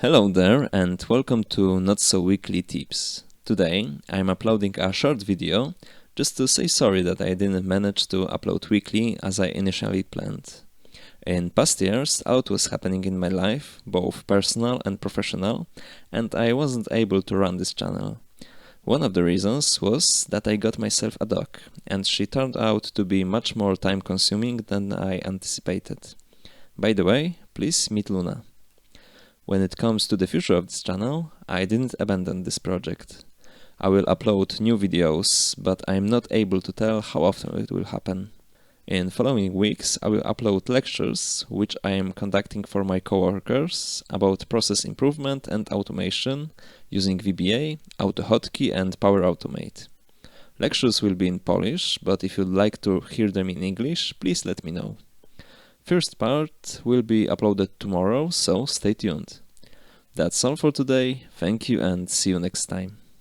Hello there and welcome to Not So Weekly Tips. Today I'm uploading a short video just to say sorry that I didn't manage to upload weekly as I initially planned. In past years, a lot was happening in my life, both personal and professional, and I wasn't able to run this channel. One of the reasons was that I got myself a dog, and she turned out to be much more time consuming than I anticipated. By the way, please meet Luna. When it comes to the future of this channel, I didn't abandon this project. I will upload new videos, but I'm not able to tell how often it will happen. In following weeks, I will upload lectures, which I am conducting for my coworkers, about process improvement and automation using VBA, AutoHotkey and Power Automate. Lectures will be in Polish, but if you'd like to hear them in English, please let me know. First part will be uploaded tomorrow, so stay tuned. That's all for today, thank you and see you next time.